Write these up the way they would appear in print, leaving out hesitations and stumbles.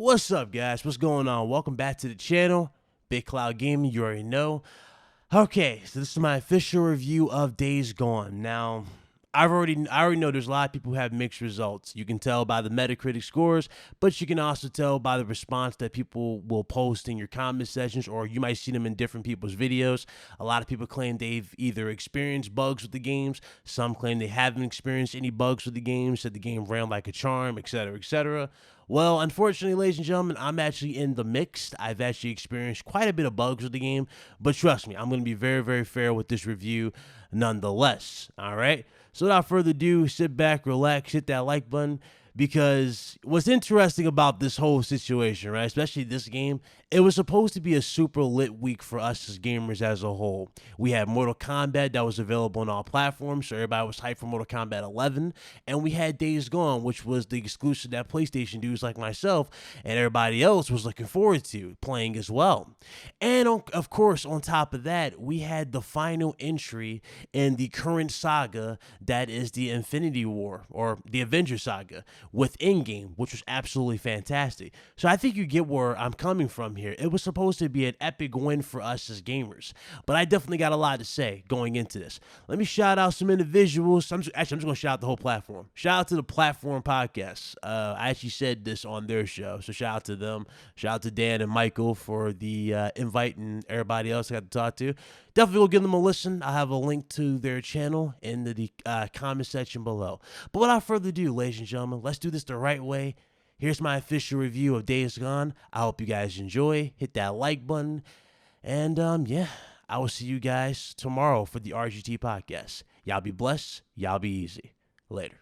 What's up, guys? What's going on? Welcome back to the channel. Big Cloud Gaming, you already know. Okay, so this is my official review of Days Gone. Now, I already know there's a lot of people who have mixed results. You can tell by the Metacritic scores, but you can also tell by the response that people will post in your comment sections, or you might see them in different people's videos. A lot of people claim they've either experienced bugs with the games, some claim they haven't experienced any bugs with the game, said the game ran like a charm, etc., etc. Well, unfortunately, ladies and gentlemen, I'm actually in the mixed. I've actually experienced quite a bit of bugs with the game, but trust me, I'm going to be very, very fair with this review nonetheless, all right? So without further ado, sit back, relax, hit that like button, because what's interesting about this whole situation, right, especially this game, it was supposed to be a super lit week for us as gamers as a whole. We had Mortal Kombat that was available on all platforms, so everybody was hyped for Mortal Kombat 11, and we had Days Gone, which was the exclusive that PlayStation dudes like myself and everybody else was looking forward to playing as well. And of course, on top of that, we had the final entry in the current saga that is the Infinity War, or the Avengers saga, with Endgame, which was absolutely fantastic. So I think you get where I'm coming from here. It was supposed to be an epic win for us as gamers, but I definitely got a lot to say going into this. Let me shout out some individuals. I'm just going to shout out the whole platform. Shout out to the Platform Podcast. I actually said this on their show, so shout out to them. Shout out to Dan and Michael for the invite and everybody else I got to talk to. Definitely go give them a listen. I'll have a link to their channel in the comment section below. But without further ado, ladies and gentlemen, let's do this the right way. Here's my official review of Days Gone. I hope you guys enjoy. Hit that like button. And yeah, I will see you guys tomorrow for the RGT podcast. Y'all be blessed. Y'all be easy. Later.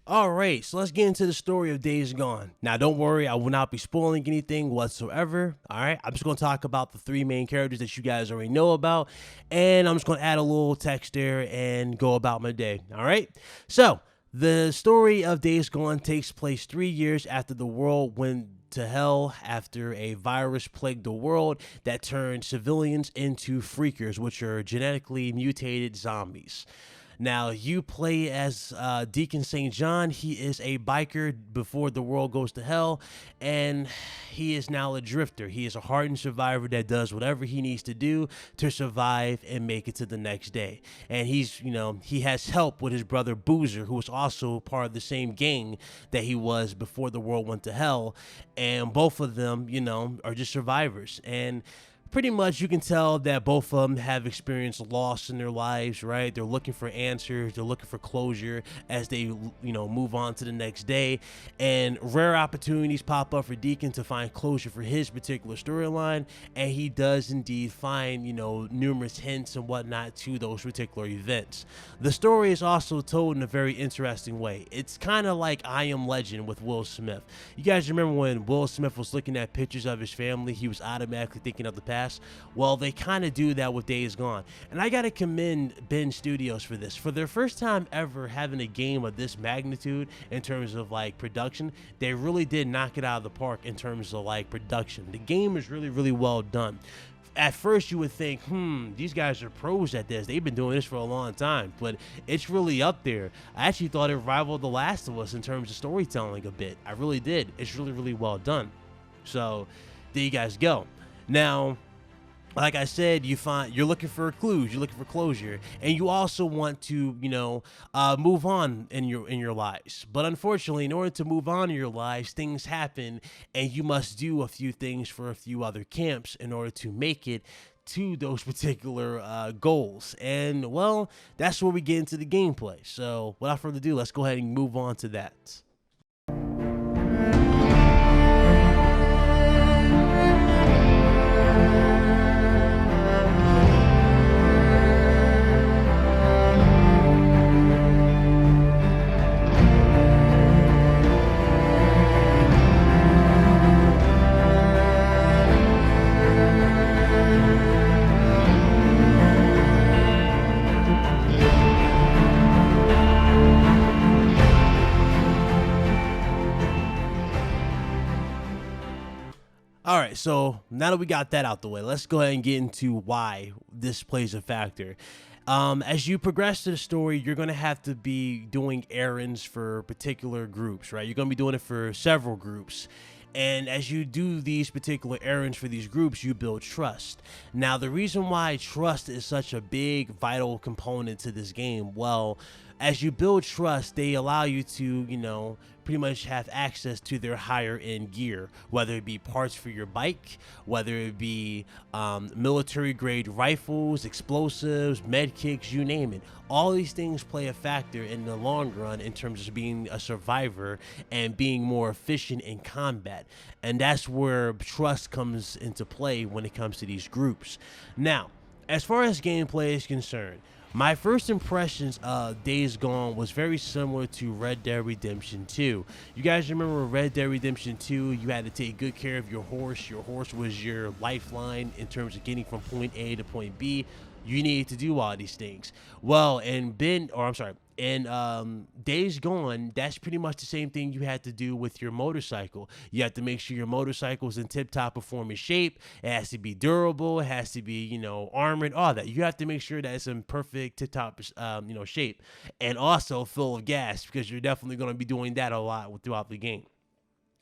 Alright, so let's get into the story of Days Gone. Now, don't worry, I will not be spoiling anything whatsoever. Alright, I'm just going to talk about the three main characters that you guys already know about, and I'm just going to add a little text there and go about my day. Alright, so the story of Days Gone takes place 3 years after the world went to hell after a virus plagued the world that turned civilians into freakers, which are genetically mutated zombies. Now, you play as Deacon St. John. He is a biker before the world goes to hell, and he is now a drifter. He is a hardened survivor that does whatever he needs to do to survive and make it to the next day. And he's, he has help with his brother Boozer, who was also part of the same gang that he was before the world went to hell. And both of them, are just survivors. And pretty much you can tell that both of them have experienced loss in their lives, right? They're looking for answers, they're looking for closure as they, move on to the next day. And rare opportunities pop up for Deacon to find closure for his particular storyline, and he does indeed find, numerous hints and whatnot to those particular events. The story is also told in a very interesting way. It's kind of like I Am Legend with Will Smith. You guys remember when Will Smith was looking at pictures of his family, he was automatically thinking of the past? Well, they kind of do that with Days Gone. And I got to commend Ben Studios for this. For their first time ever having a game of this magnitude in terms of production, they really did knock it out of the park in terms of production. The game is really, really well done. At first you would think, these guys are pros at this. They've been doing this for a long time, but it's really up there. I actually thought it rivaled The Last of Us in terms of storytelling a bit. I really did. It's really, really well done. So there you guys go. Now, like I said, you're looking for clues, you're looking for closure, and you also want to, move on in your lives. But unfortunately, in order to move on in your lives, things happen, and you must do a few things for a few other camps in order to make it to those particular goals. And well, that's where we get into the gameplay. So without further ado, let's go ahead and move on to that. right, so now that we got that out the way, let's go ahead and get into why this plays a factor. As you progress to the story, you're going to have to be doing errands for particular groups, right? You're going to be doing it for several groups. And as you do these particular errands for these groups, you build trust. Now, the reason why trust is such a big, vital component to this game, well, as you build trust, they allow you to, you know, pretty much have access to their higher end gear, whether it be parts for your bike, whether it be military grade rifles, explosives, med kits, you name it. All these things play a factor in the long run in terms of being a survivor and being more efficient in combat. And that's where trust comes into play when it comes to these groups. Now, as far as gameplay is concerned, my first impressions of Days Gone was very similar to Red Dead Redemption 2. You guys remember Red Dead Redemption 2, you had to take good care of your horse. Your horse was your lifeline in terms of getting from point A to point B. You needed to do all these things. Well, in Days Gone, that's pretty much the same thing you had to do with your motorcycle. You have to make sure your motorcycle is in tip-top performance shape. It has to be durable. It has to be, you know, armored, all that. You have to make sure that it's in perfect tip-top, shape, and also full of gas, because you're definitely going to be doing that a lot throughout the game.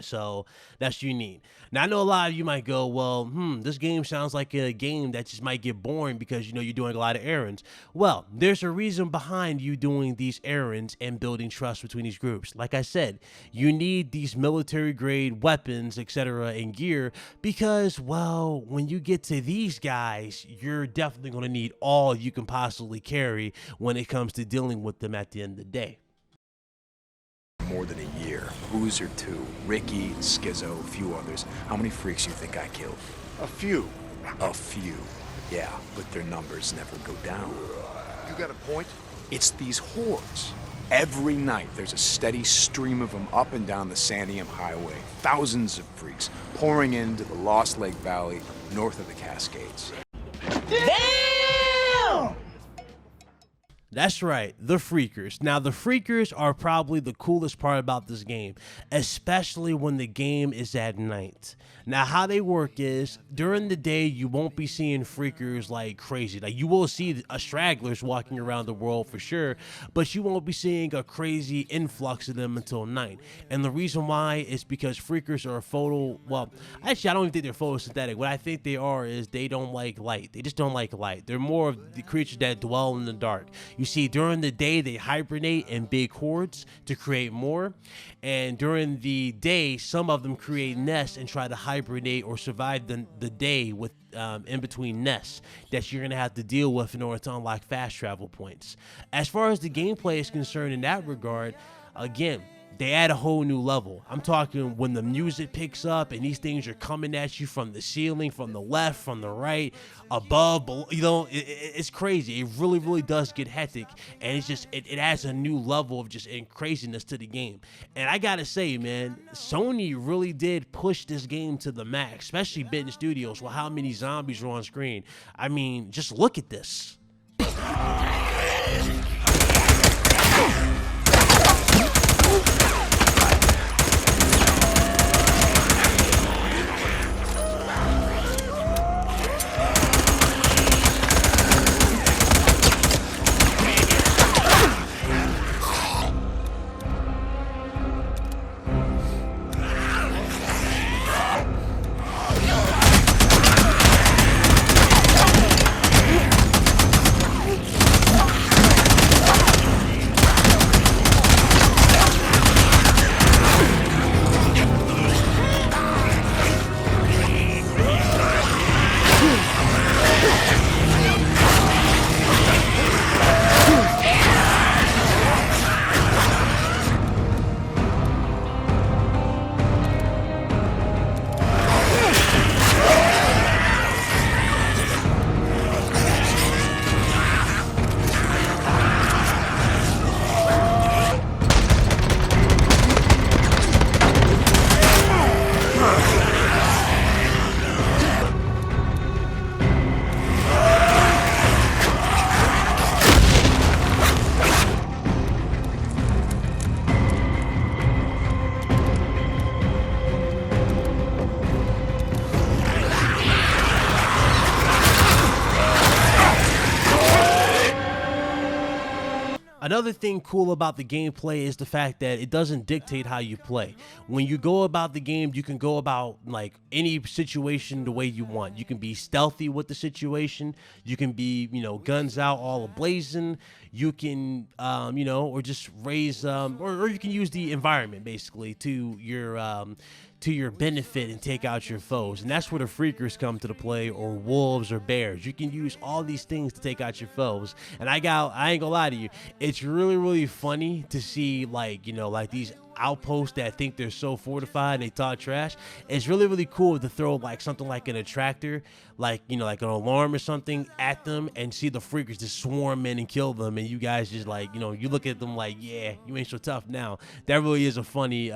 So that's what you need. Now, I know a lot of you might go, well, this game sounds like a game that just might get boring because, you know, you're doing a lot of errands. Well, there's a reason behind you doing these errands and building trust between these groups. Like I said, you need these military grade weapons, etc., and gear because, well, when you get to these guys, you're definitely going to need all you can possibly carry when it comes to dealing with them at the end of the day. More than a year. Boozer 2, Ricky, Schizo, a few others. How many freaks you think I killed? A few. A few. Yeah, but their numbers never go down. You got a point? It's these hordes. Every night there's a steady stream of them up and down the Santiam Highway. Thousands of freaks pouring into the Lost Lake Valley north of the Cascades. Damn! That's right, the Freakers. Now, the Freakers are probably the coolest part about this game, especially when the game is at night. Now, how they work is, during the day, you won't be seeing Freakers like crazy. Like, you will see stragglers walking around the world for sure, but you won't be seeing a crazy influx of them until night. And the reason why is because Freakers are actually, I don't even think they're photosynthetic. What I think they are is they don't like light. They just don't like light. They're more of the creatures that dwell in the dark. You see, during the day, they hibernate in big hordes to create more. And during the day, some of them create nests and try to hibernate or survive the day with in between nests that you're going to have to deal with in order to unlock fast travel points. As far as the gameplay is concerned in that regard, again, they add a whole new level. I'm talking when the music picks up and these things are coming at you from the ceiling, from the left, from the right, above, below, you know, it's crazy. It really, really does get hectic. And it's just, it adds a new level of just craziness to the game. And I gotta say, man, Sony really did push this game to the max, especially Bitten Studios with how many zombies are on screen. I mean, just look at this. Another thing cool about the gameplay is the fact that it doesn't dictate how you play. When you go about the game, you can go about like any situation the way you want. You can be stealthy with the situation. You can be, guns out, all ablazing. You can, or just raise, or you can use the environment basically to your benefit and take out your foes. And that's where the freakers come to the play, or wolves or bears. You can use all these things to take out your foes. And I ain't gonna lie to you, it's really, really funny to see like these outposts that think they're so fortified and they talk trash. It's really, really cool to throw like something like an attractor, like like an alarm or something at them, and see the freakers just swarm in and kill them, and you guys just like you look at them like, yeah, you ain't so tough now. That really is a funny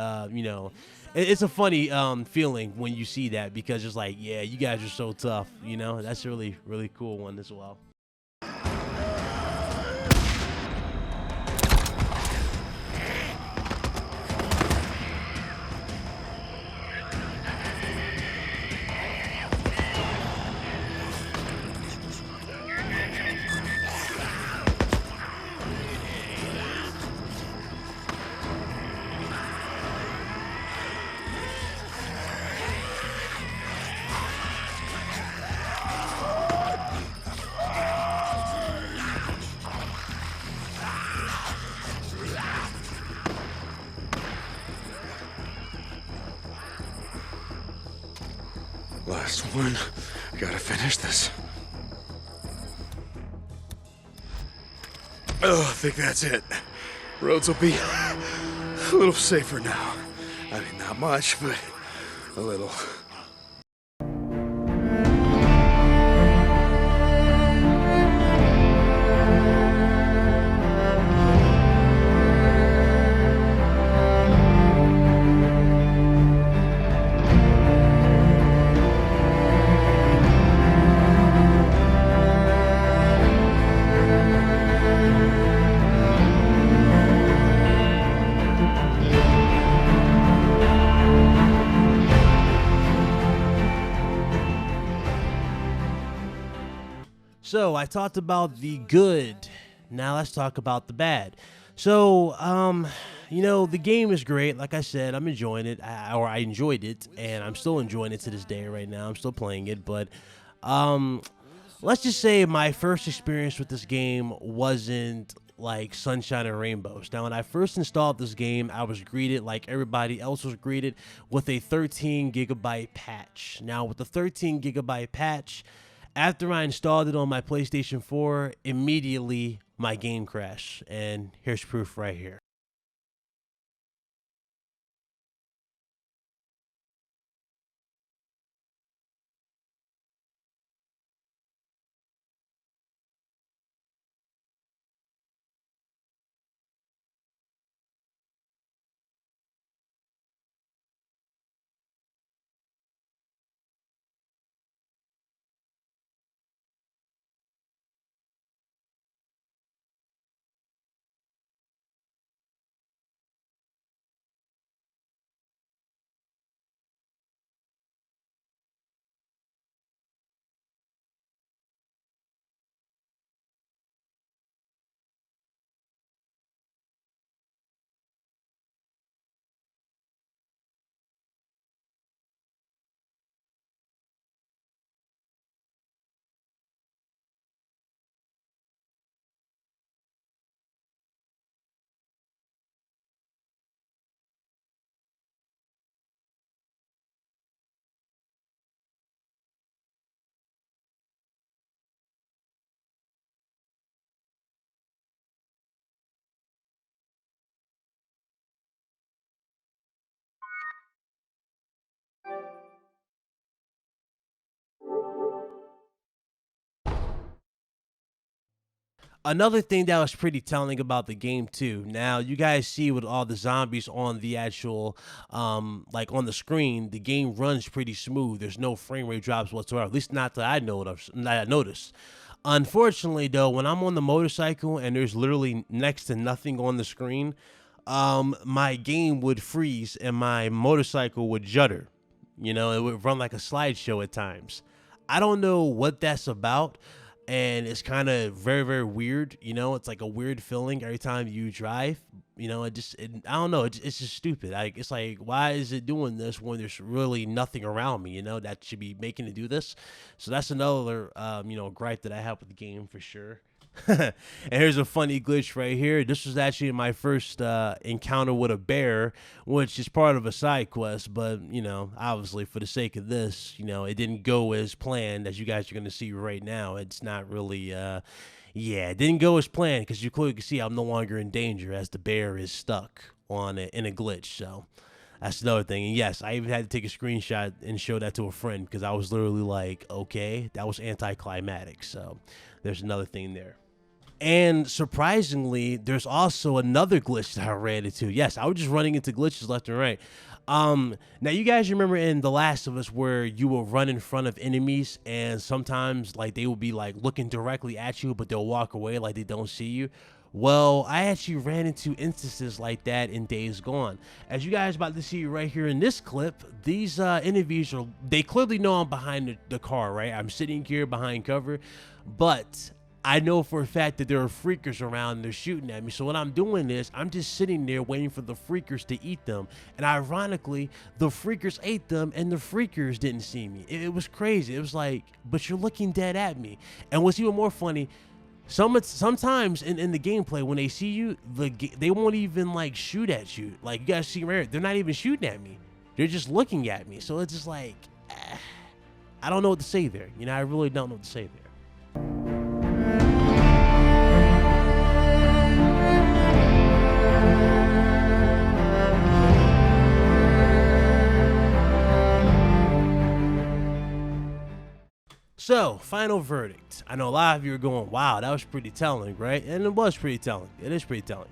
it's a funny feeling when you see that, because it's like, yeah, you guys are so tough. That's a really, really cool one as well. Last one. Gotta finish this. Oh, I think that's it. Roads will be a little safer now. I mean, not much, but a little. So I talked about the good. Now let's talk about the bad. So, the game is great. Like I said, I'm enjoying it, I enjoyed it, and I'm still enjoying it to this day right now. I'm still playing it, but let's just say my first experience with this game wasn't like sunshine and rainbows. Now, when I first installed this game, I was greeted, like everybody else was greeted, with a 13 gigabyte patch. Now, with the 13 gigabyte patch, after I installed it on my PlayStation 4, immediately my game crashed. And here's proof right here. Another thing that was pretty telling about the game too. Now you guys see with all the zombies on the actual, like on the screen, the game runs pretty smooth. There's no frame rate drops whatsoever. At least not that I noticed. Unfortunately, though, when I'm on the motorcycle and there's literally next to nothing on the screen, my game would freeze and my motorcycle would judder. It would run like a slideshow at times. I don't know what that's about. and it's kind of very, very weird. You know, it's like a weird feeling every time you drive. You know, I don't know. It's just stupid. Like, it's like, why is it doing this when there's really nothing around me, you know, that should be making it do this? So that's another, you know, gripe that I have with the game for sure. And here's a funny glitch right here. This was actually my first encounter with a bear, which is part of a side quest, but you know, obviously for the sake of this, you know, it didn't go as planned, as you guys are going to see right now. It's not really yeah, it didn't go as planned, because you clearly can see I'm no longer in danger as the bear is stuck on it in a glitch. So that's another thing. And yes, I even had to take a screenshot and show that to a friend, because I was literally like, okay, that was anticlimactic. So there's another thing there. And surprisingly, there's also another glitch that I ran into. Yes, I was just running into glitches left and right. Now you guys remember in The Last of Us where you will run in front of enemies, and sometimes like they will be like looking directly at you, but they'll walk away like they don't see you. Well, I actually ran into instances like that in Days Gone. As you guys about to see right here in this clip, these enemies they clearly know I'm behind the car, right? I'm sitting here behind cover, but I know for a fact that there are freakers around and they're shooting at me. So what I'm doing is I'm just sitting there waiting for the freakers to eat them. And ironically, the freakers ate them and the freakers didn't see me. It was crazy. It was like, but you're looking dead at me. And what's even more funny, sometimes in the gameplay, when they see you, they won't even like shoot at you. Like, you guys see right here, they're not even shooting at me. They're just looking at me. So it's just like, I don't know what to say there. You know, I really don't know what to say there. So, final verdict. I know a lot of you are going, wow, that was pretty telling, right? And it was pretty telling. It is pretty telling.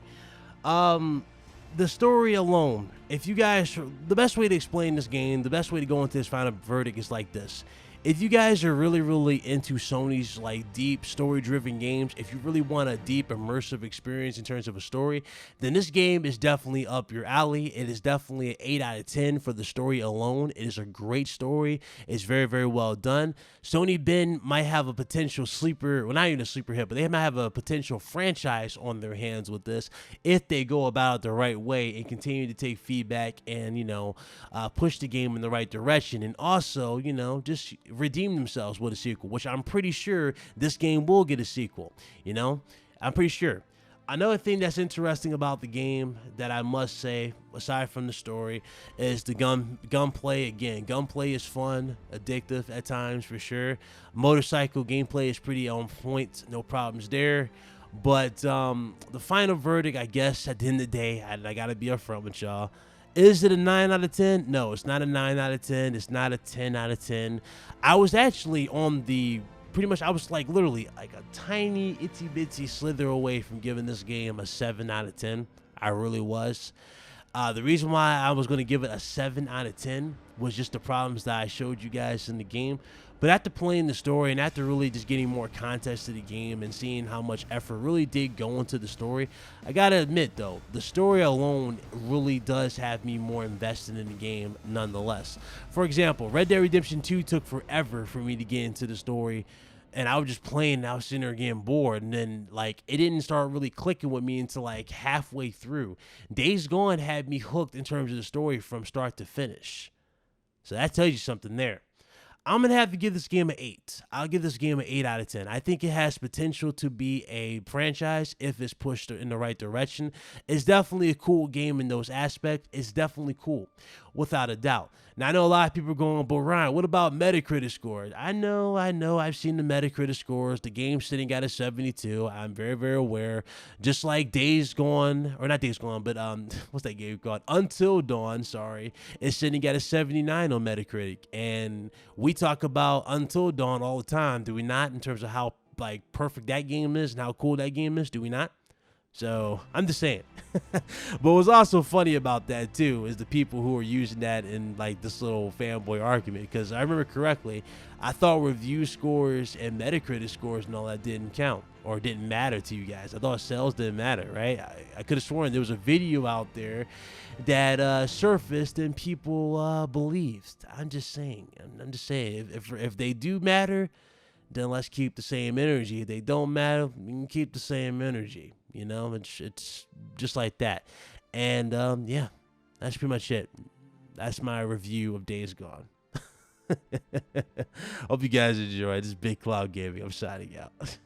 The story alone, if you guys, the best way to explain this game, the best way to go into this final verdict is like this. If you guys are really, really into Sony's like deep story-driven games, if you really want a deep immersive experience in terms of a story, then this game is definitely up your alley. It is definitely an 8 out of 10 for the story alone. It is a great story. It's very, very well done. Sony Ben might have a potential sleeper, well, not even a sleeper hit, but they might have a potential franchise on their hands with this if they go about it the right way and continue to take feedback and, you know, push the game in the right direction, and also, you know, just redeem themselves with a sequel, which I'm pretty sure this game will get a sequel. You know, I'm pretty sure. Another thing that's interesting about the game that I must say, aside from the story, is the gunplay. Again, gunplay is fun, addictive at times for sure. Motorcycle gameplay is pretty on point, no problems there. But the final verdict, I guess, at the end of the day, I gotta be upfront with y'all. Is it a 9 out of 10? No, it's not a 9 out of 10. It's not a 10 out of 10. I was actually on the, pretty much, I was like literally like a tiny itsy bitsy slither away from giving this game a 7 out of 10. I really was. The reason why I was going to give it a 7 out of 10 was just the problems that I showed you guys in the game. But after playing the story and after really just getting more context to the game and seeing how much effort really did go into the story, I gotta admit though, the story alone really does have me more invested in the game nonetheless. For example, Red Dead Redemption 2 took forever for me to get into the story, and I was just playing and I was sitting there getting bored, and then like it didn't start really clicking with me until like halfway through. Days Gone had me hooked in terms of the story from start to finish. So that tells you something there. I'm going to have to give this game an 8. I'll give this game an 8 out of 10. I think it has potential to be a franchise if it's pushed in the right direction. It's definitely a cool game in those aspects. It's definitely cool, without a doubt. Now, I know a lot of people are going, but Ryan, what about Metacritic scores? I know. I've seen the Metacritic scores. The game's sitting at a 72. I'm very, very aware. Just like Days Gone, or not Days Gone, but what's that game called? Until Dawn, sorry, is sitting at a 79 on Metacritic. And we talk about Until Dawn all the time, do we not? In terms of how like perfect that game is and how cool that game is, do we not? So I'm just saying. But what's also funny about that too is the people who are using that in like this little fanboy argument, because I remember correctly, I thought review scores and Metacritic scores and all that didn't count or didn't matter to you guys. I thought sales didn't matter, right? I could have sworn there was a video out there that surfaced and people believed. I'm just saying. I'm just saying if they do matter, then let's keep the same energy. If they don't matter, we can keep the same energy. You know, it's just like that. And yeah, that's pretty much it. That's my review of Days Gone. Hope you guys enjoy. This is Big Cloud Gaming. I'm signing out.